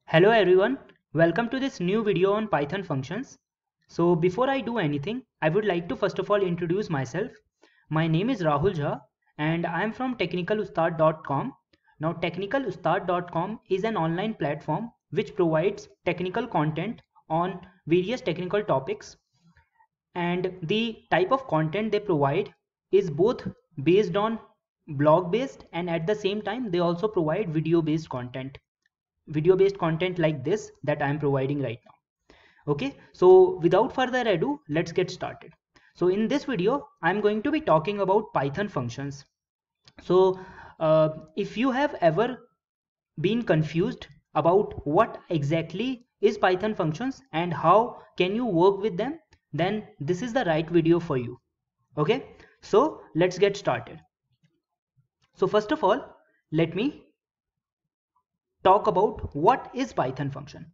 Hello everyone, welcome to this new video on Python functions. So before I do anything, I would like to first of all introduce myself. My name is Rahul Jha and I am from technicalustad.com. Now technicalustad.com is an online platform which provides technical content on various technical topics, and the type of content they provide is both based on blog based, and at the same time they also provide video based content like this that I am providing right now. Okay, so without further ado, let's get started. So in this video I'm going to be talking about Python functions. So if you have ever been confused about what exactly is Python functions and how can you work with them, then this is the right video for you. Okay, so let's get started. So first of all, let me talk about what is Python function.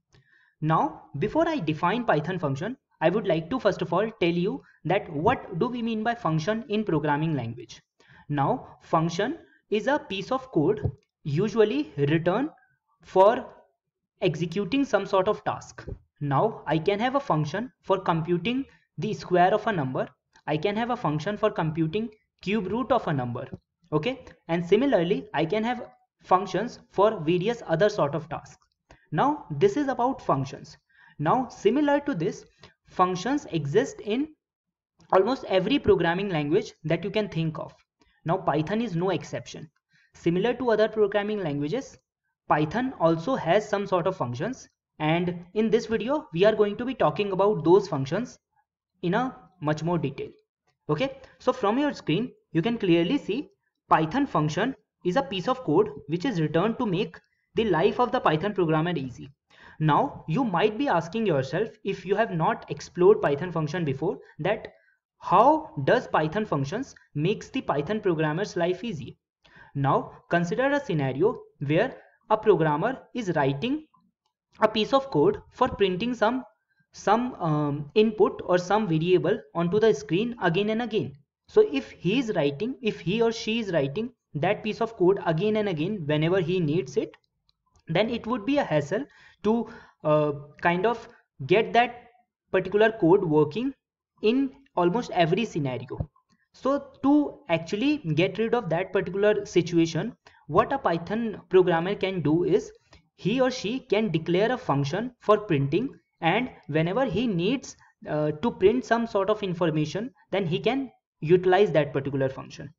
Now, before I define Python function, I would like to first of all tell you that what do we mean by function in programming language. Now, function is a piece of code usually written for executing some sort of task. Now, I can have a function for computing the square of a number. I can have a function for computing cube root of a number. Okay, and similarly, I can have functions for various other sort of tasks. Now this is about functions. Now similar to this, functions exist in almost every programming language that you can think of. Now Python is no exception. Similar to other programming languages, Python also has some sort of functions, and in this video we are going to be talking about those functions in a much more detail. Okay, so from your screen you can clearly see Python function is a piece of code which is written to make the life of the Python programmer easy. Now you might be asking yourself, if you have not explored Python function before, that how does Python functions makes the Python programmer's life easy. Now consider a scenario where a programmer is writing a piece of code for printing some input or some variable onto the screen again and again. So if he or she is writing that piece of code again and again whenever he needs it, then it would be a hassle to kind of get that particular code working in almost every scenario. So to actually get rid of that particular situation, what a Python programmer can do is he or she can declare a function for printing, and whenever he needs to print some sort of information, then he can utilize that particular function.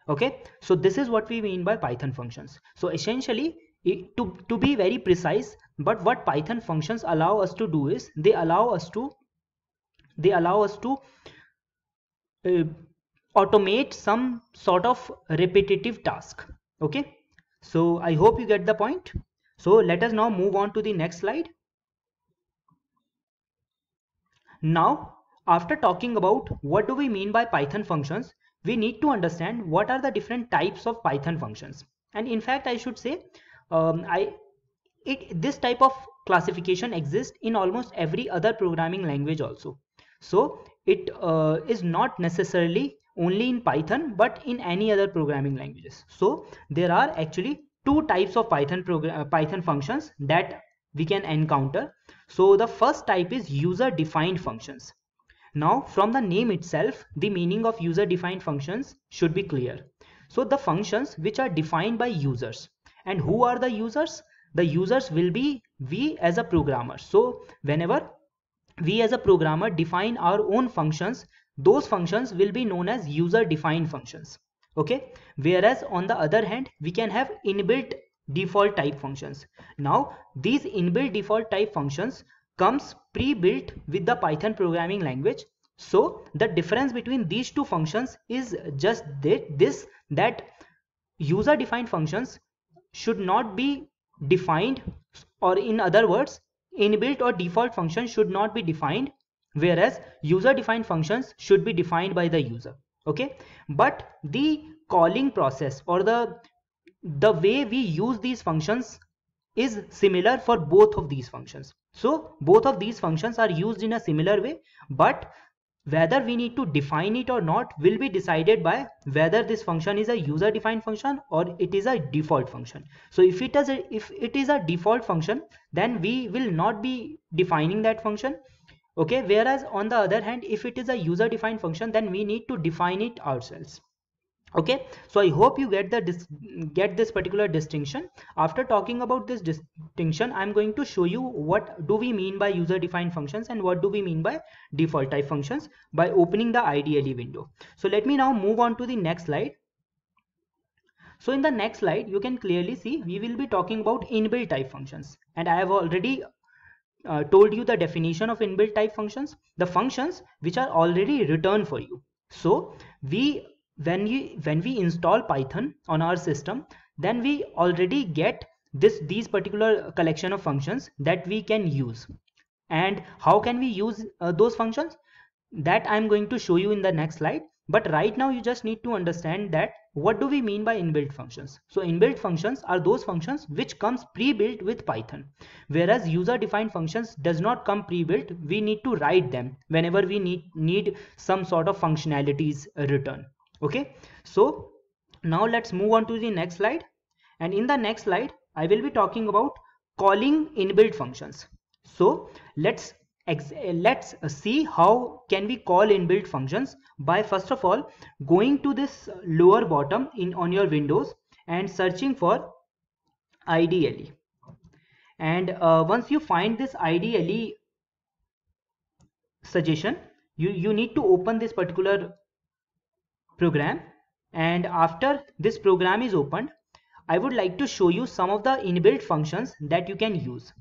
Okay, so this is what we mean by Python functions. So essentially, to be very precise, but what Python functions allow us to do is they allow us to automate some sort of repetitive task. Okay, so I hope you get the point. So let us now move on to the next slide. Now, after talking about what do we mean by Python functions, we need to understand what are the different types of Python functions. And in fact, I should say this type of classification exists in almost every other programming language also. So it is not necessarily only in Python but in any other programming languages. So there are actually two types of Python functions that we can encounter. So the first type is user defined functions. Now from the name itself, the meaning of user defined functions should be clear. So the functions which are defined by users. And who are the users? The users will be we as a programmer. So whenever we as a programmer define our own functions, those functions will be known as user defined functions. Okay, whereas on the other hand, we can have inbuilt default type functions. Now these inbuilt default type functions comes pre-built with the Python programming language. So the difference between these two functions is just that user defined functions should not be defined, or in other words, inbuilt or default functions should not be defined, whereas user defined functions should be defined by the user. Okay, but the calling process or the way we use these functions is similar for both of these functions. So both of these functions are used in a similar way, but whether we need to define it or not will be decided by whether this function is a user defined function or it is a default function. So if it is a default function, then we will not be defining that function. Okay, whereas on the other hand, if it is a user defined function, then we need to define it ourselves. Okay, so I hope you get this particular distinction. After talking about this distinction, I'm going to show you what do we mean by user defined functions and what do we mean by default type functions by opening the IDLE window. So let me now move on to the next slide. So in the next slide, you can clearly see we will be talking about inbuilt type functions, and I have already told you the definition of inbuilt type functions, the functions which are already returned for you. So when we install Python on our system, then we already get these particular collection of functions that we can use. And how can we use those functions? That I'm going to show you in the next slide. But right now you just need to understand that what do we mean by inbuilt functions. So inbuilt functions are those functions which comes pre-built with Python, whereas user defined functions does not come pre-built. We need to write them whenever we need some sort of functionalities return. Okay, so now let's move on to the next slide, and in the next slide I will be talking about calling inbuilt functions. So let's see how can we call inbuilt functions by first of all going to this lower bottom on your Windows and searching for IDLE. And once you find this IDLE suggestion, you need to open this particular program, and after this program is opened, I would like to show you some of the inbuilt functions that you can use.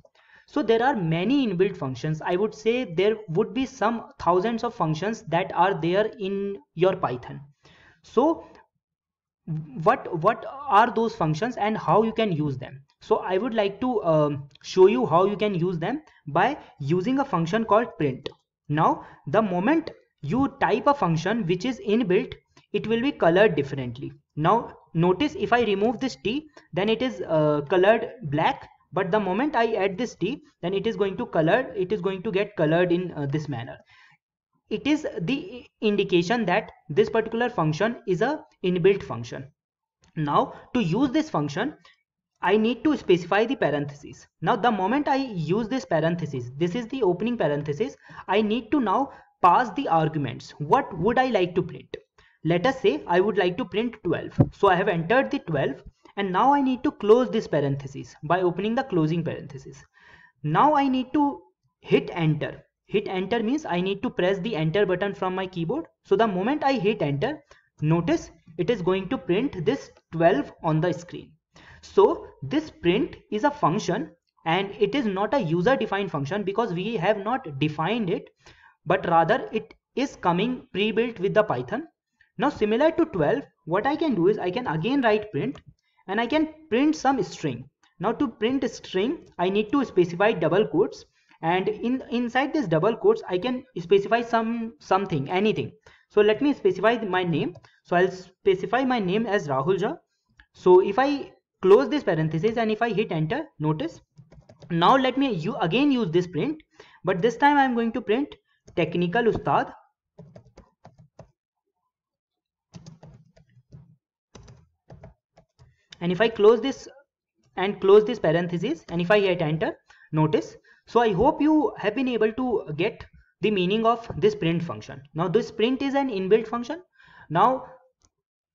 So there are many inbuilt functions. I would say there would be some thousands of functions that are there in your Python. So what are those functions and how you can use them? So I would like to show you how you can use them by using a function called print. Now the moment you type a function which is inbuilt, it will be colored differently. Now notice if I remove this T, then it is colored black, but the moment I add this T, then it is going to get colored in this manner. It is the indication that this particular function is a inbuilt function. Now to use this function, I need to specify the parentheses. Now the moment I use this parenthesis, this is the opening parenthesis, I need to now pass the arguments. What would I like to print? Let us say I would like to print 12. So I have entered the 12, and now I need to close this parenthesis by opening the closing parenthesis. Now I need to hit enter. Hit enter means I need to press the enter button from my keyboard. So the moment I hit enter, notice it is going to print this 12 on the screen. So this print is a function, and it is not a user defined function because we have not defined it, but rather it is coming pre-built with the Python. Now similar to 12, what I can do is I can again write print, and I can print some string. Now to print a string, I need to specify double quotes, and inside this double quotes I can specify something, anything. So let me specify my name. So I'll specify my name as Rahul Jha. So if I close this parenthesis and if I hit enter, notice now let me again use this print, but this time I'm going to print Technical Ustad. And if I close this and close this parenthesis, and if I hit enter, notice. So I hope you have been able to get the meaning of this print function. Now this print is an inbuilt function. Now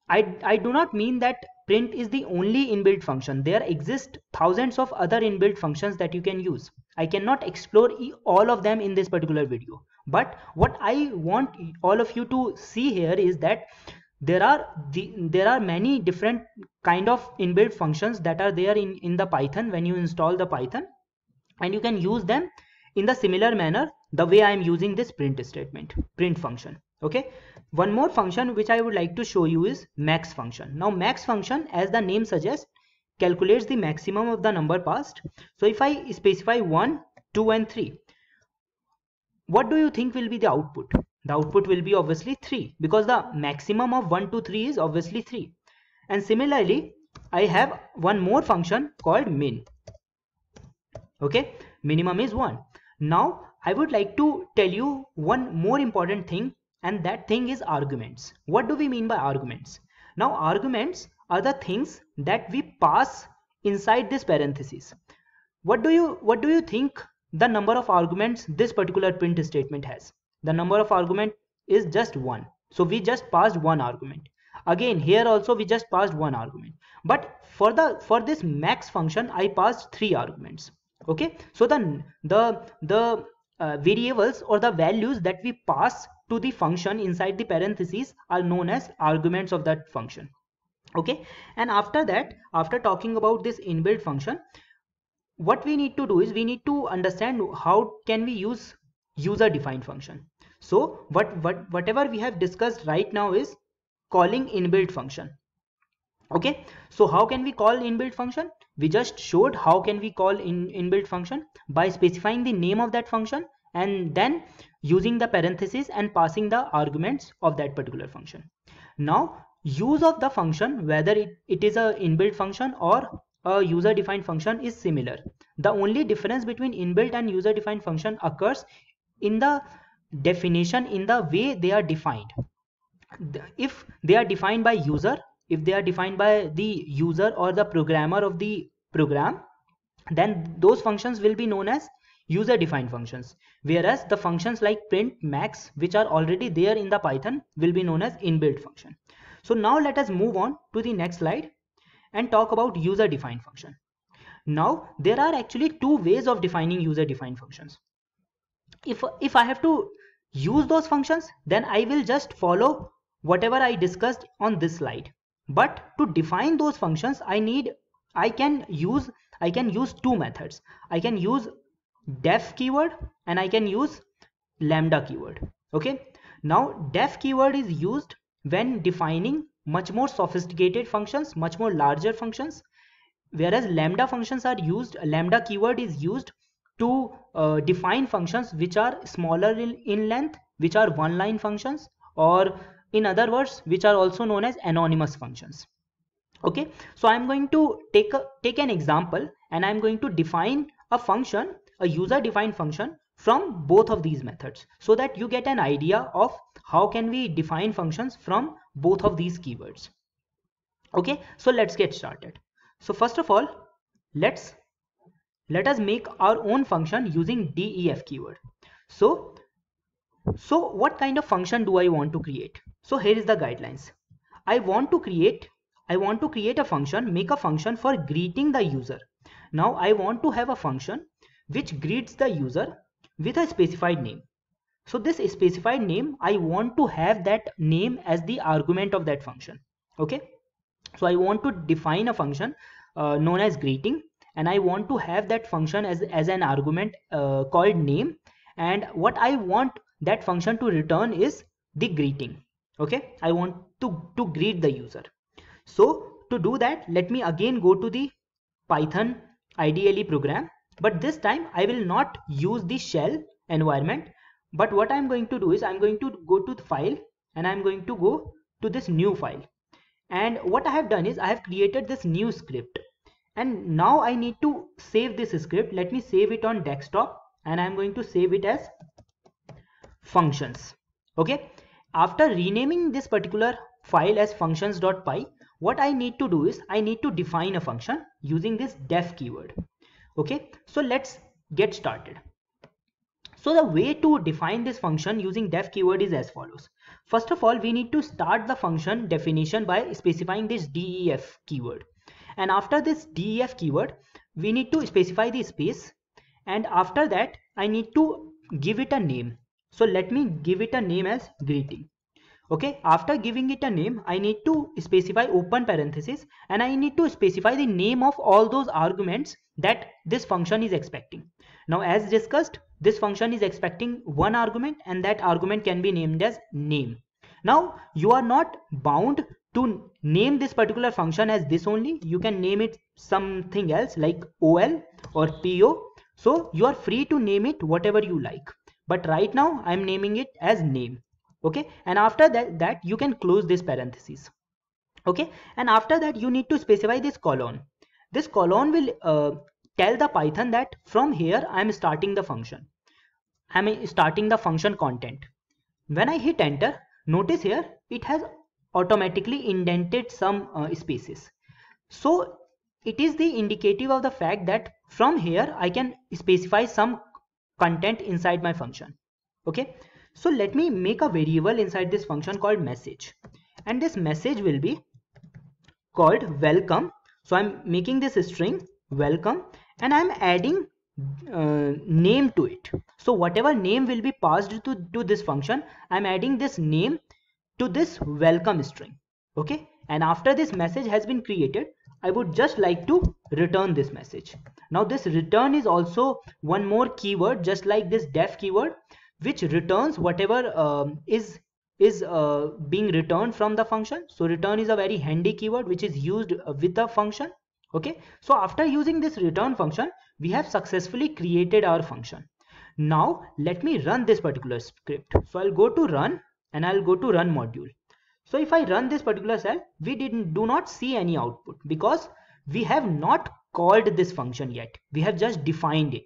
I do not mean that print is the only inbuilt function. There exist thousands of other inbuilt functions that you can use. I cannot explore all of them in this particular video, but what I want all of you to see here is that there are many different kind of inbuilt functions that are there in the Python when you install the Python, and you can use them in the similar manner the way I am using this print statement, print function. Okay, one more function which I would like to show you is max function. Now max function, as the name suggests, calculates the maximum of the number passed. So if I specify 1, 2 and 3, what do you think will be the output? The output will be obviously 3, because the maximum of 1 to 3 is obviously 3. And similarly, I have one more function called min. Okay, minimum is 1. Now I would like to tell you one more important thing, and that thing is arguments. What do we mean by arguments? Now, arguments are the things that we pass inside this parenthesis. What do you think the number of arguments this particular print statement has? The number of argument is just one. So we just passed one argument. Again, here also we just passed one argument. But for this max function, I passed three arguments. Okay, so the variables or the values that we pass to the function inside the parentheses are known as arguments of that function. Okay, and after that, after talking about this inbuilt function, what we need to do is we need to understand how can we use user defined function. So whatever we have discussed right now is calling inbuilt function. Okay, so how can we call inbuilt function? We just showed how can we call inbuilt function by specifying the name of that function and then using the parentheses and passing the arguments of that particular function. Now, use of the function, whether it is a inbuilt function or a user defined function, is similar. The only difference between inbuilt and user defined function occurs in the definition, in the way they are defined. If they are defined by user, if they are defined by the user or the programmer of the program, then those functions will be known as user defined functions, whereas the functions like print, max, which are already there in the Python, will be known as inbuilt function. So now let us move on to the next slide and talk about user defined function. Now there are actually two ways of defining user defined functions. If I have to use those functions, then I will just follow whatever I discussed on this slide. But to define those functions, I can use two methods. I can use def keyword and I can use lambda keyword. Okay, now def keyword is used when defining much more sophisticated functions, much more larger functions, whereas lambda keyword is used to define functions which are smaller in length, which are one line functions, or in other words, which are also known as anonymous functions. Okay, so I'm going to take an example and I'm going to define a function, a user defined function, from both of these methods, so that you get an idea of how can we define functions from both of these keywords. Okay, so let's get started. So first of all, let us make our own function using def keyword. So what kind of function do I want to create? So here is the guidelines. I want to create a function, make a function for greeting the user. Now I want to have a function which greets the user with a specified name. So this specified name, I want to have that name as the argument of that function. Okay, so I want to define a function known as greeting, and I want to have that function as an argument called name, and what I want that function to return is the greeting. Okay, I want to greet the user. So to do that, let me again go to the Python IDLE program, but this time I will not use the shell environment, but what I'm going to do is I'm going to go to the file and I'm going to go to this new file, and what I have done is I have created this new script, and now I need to save this script. Let me save it on desktop and I'm going to save it as functions. Okay, after renaming this particular file as functions.py, what I need to do is I need to define a function using this def keyword. Okay, so let's get started. So the way to define this function using def keyword is as follows. First of all, we need to start the function definition by specifying this def keyword, and after this def keyword we need to specify the space, and after that I need to give it a name. So let me give it a name as greeting. Okay, after giving it a name, I need to specify open parenthesis and I need to specify the name of all those arguments that this function is expecting. Now as discussed, this function is expecting one argument and that argument can be named as name. Now you are not bound to name this particular function as this only. You can name it something else like OL or PO. So you are free to name it whatever you like. But right now I am naming it as name. Okay, and after that you can close this parenthesis. Okay, and after that you need to specify this colon. This colon will tell the Python that from here I am starting the function. I'm starting the function content. When I hit enter, notice here it has automatically indented some spaces. So it is the indicative of the fact that from here I can specify some content inside my function. Okay, so let me make a variable inside this function called message, and this message will be called welcome. So I'm making this string welcome, and I'm adding name to it. So whatever name will be passed to this function, I'm adding this name to this welcome string. Okay, and after this message has been created, I would just like to return this message. Now this return is also one more keyword, just like this def keyword, which returns whatever is being returned from the function. So return is a very handy keyword which is used with the function. Okay, so after using this return function, we have successfully created our function. Now let me run this particular script. So I'll go to run, and I'll go to run module. So if I run this particular cell, we do not see any output because we have not called this function yet. We have just defined it.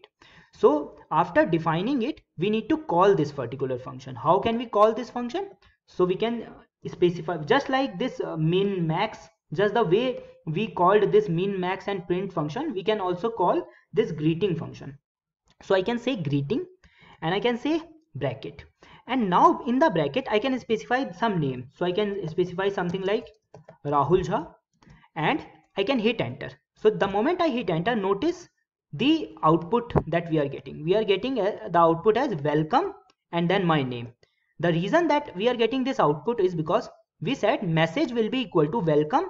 So after defining it, we need to call this particular function. How can we call this function? So we can specify, just like this min max, just the way we called this min max and print function, we can also call this greeting function. So I can say greeting, and I can say bracket, and now in the bracket I can specify some name. So I can specify something like Rahul Jha, and I can hit enter. So the moment I hit enter, notice the output that we are getting. We are getting the output as welcome and then my name. The reason that we are getting this output is because we said message will be equal to welcome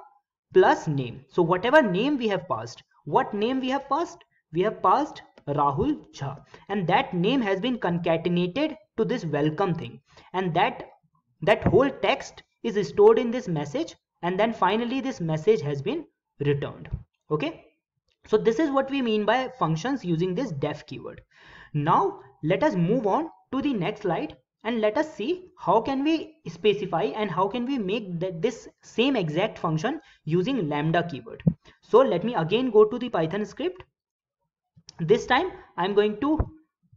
plus name. So whatever name we have passed, what name we have passed? We have passed Rahul Jha, and that name has been concatenated to this welcome thing, and that whole text is stored in this message, and then finally this message has been returned. Okay, so this is what we mean by functions using this def keyword. Now let us move on to the next slide, and let us see how can we specify and how can we make this same exact function using lambda keyword. So let me again go to the Python script. This time I'm going to,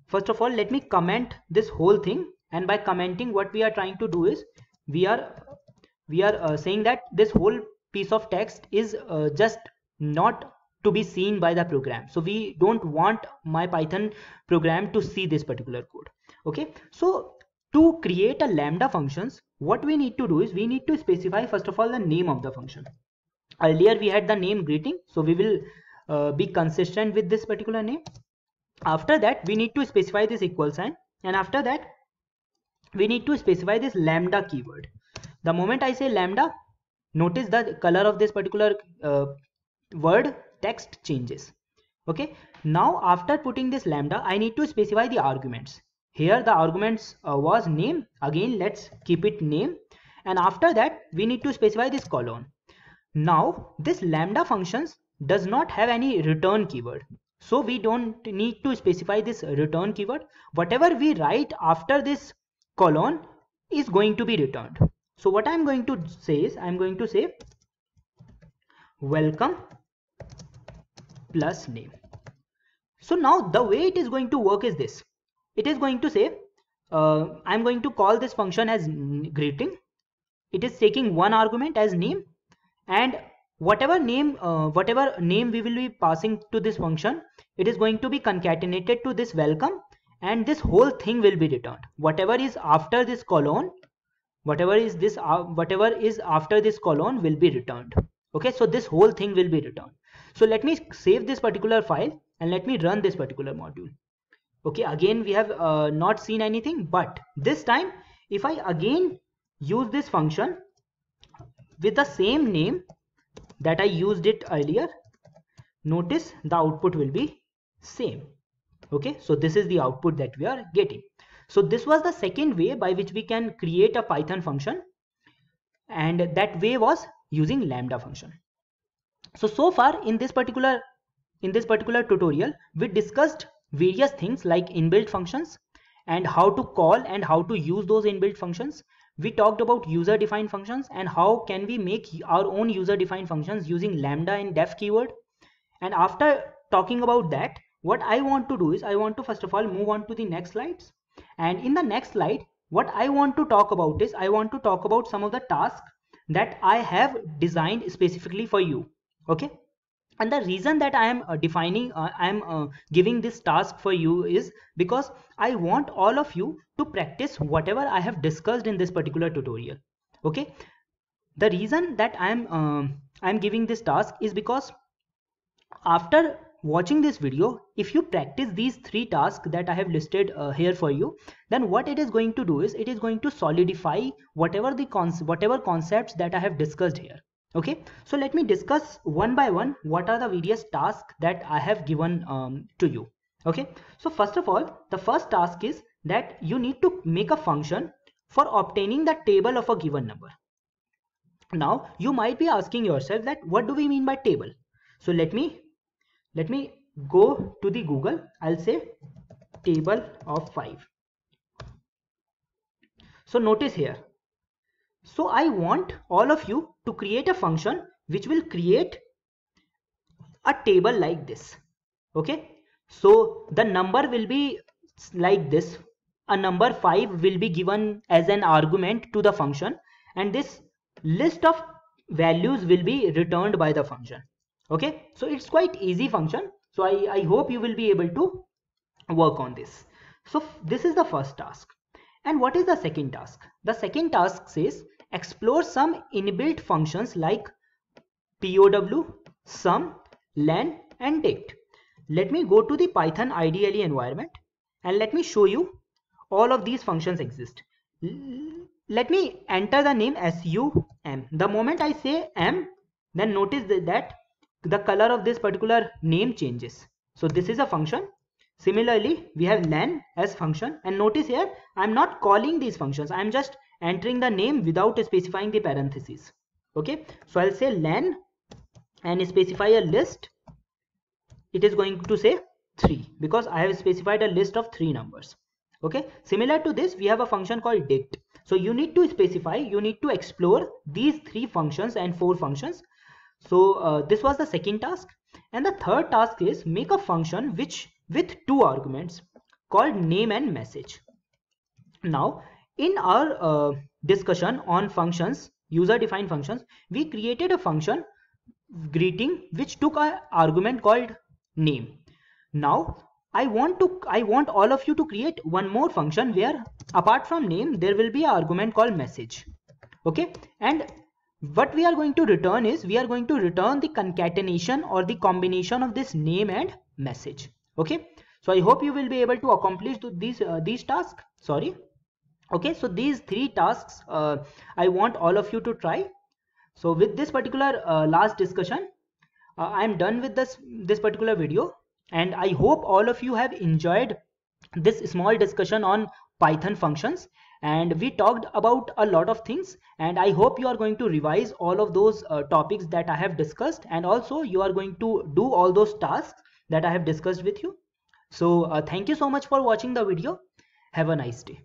first of all, let me comment this whole thing, and by commenting, what we are trying to do is we are saying that this whole piece of text is just not to be seen by the program. So we don't want my Python program to see this particular code. Okay, so to create a lambda functions, what we need to do is we need to specify first of all the name of the function. Earlier we had the name greeting, so we will be consistent with this particular name. After that we need to specify this equal sign, and after that we need to specify this lambda keyword. The moment I say lambda, notice the color of this particular word text changes. Okay, now after putting this lambda, I need to specify the arguments. Here the arguments was name. Again, let's keep it name, and after that we need to specify this colon. Now this lambda functions does not have any return keyword, so we don't need to specify this return keyword. Whatever we write after this colon is going to be returned. So what I'm going to say is I'm going to say welcome plus name. So now the way it is going to work is this. It is going to say I'm going to call this function as greeting. It is taking one argument as name, and whatever name we will be passing to this function, it is going to be concatenated to this welcome, and this whole thing will be returned. Whatever is after this colon, whatever is after this colon will be returned. Okay, so this whole thing will be returned. So let me save this particular file and let me run this particular module. Okay, again we have not seen anything, but this time if I again use this function with the same name that I used it earlier, notice the output will be same. Okay, so this is the output that we are getting. So this was the second way by which we can create a Python function, and that way was using lambda function. So far in this particular tutorial, we discussed various things like inbuilt functions and how to call and how to use those inbuilt functions. We talked about user defined functions and how can we make our own user defined functions using lambda and def keyword. And after talking about that, what I want to do is I want to first of all move on to the next slides, And in the next slide, what I want to talk about is I want to talk about some of the tasks that I have designed specifically for you. Okay, and the reason that I am giving this task for you is because I want all of you to practice whatever I have discussed in this particular tutorial. Okay, the reason that I'm giving this task is because after watching this video, if you practice these 3 tasks that I have listed here for you, then what it is going to do is it is going to solidify whatever concepts that I have discussed here. Okay, so let me discuss one by one what are the various tasks that I have given to you. Okay, so first of all, the first task is that you need to make a function for obtaining the table of a given number. Now you might be asking yourself that what do we mean by table? So let me go to the Google. I'll say table of 5. So notice here. So I want all of you to create a function which will create a table like this. Okay, so the number will be like this. A number 5 will be given as an argument to the function, and this list of values will be returned by the function. Okay, so it's quite easy function. So I hope you will be able to work on this. So this is the first task. And what is the second task? The second task says explore some inbuilt functions like POW, sum, len, and dict. Let me go to the Python IDLE environment and let me show you all of these functions exist. Let me enter the name sum. The moment I say m, then notice that the color of this particular name changes. So this is a function. Similarly, we have len as function, and notice here I'm not calling these functions, I'm just entering the name without specifying the parentheses. Okay, so I'll say len and specify a list. It is going to say 3 because I have specified a list of 3 numbers. Okay, similar to this we have a function called dict. So you need to specify, you need to explore these 3 functions and 4 functions. So this was the second task. And the third task is make a function with 2 arguments called name and message. Now in our discussion on functions, user defined functions, we created a function greeting which took an argument called name. Now I want all of you to create one more function where apart from name there will be an argument called message. Okay, and what we are going to return is we are going to return the concatenation or the combination of this name and message. Okay, so I hope you will be able to accomplish these tasks. Sorry. Okay, so these 3 tasks I want all of you to try. So with this particular last discussion, I am done with this particular video, and I hope all of you have enjoyed this small discussion on Python functions, and we talked about a lot of things, and I hope you are going to revise all of those topics that I have discussed, and also you are going to do all those tasks that I have discussed with you. So thank you so much for watching the video. Have a nice day.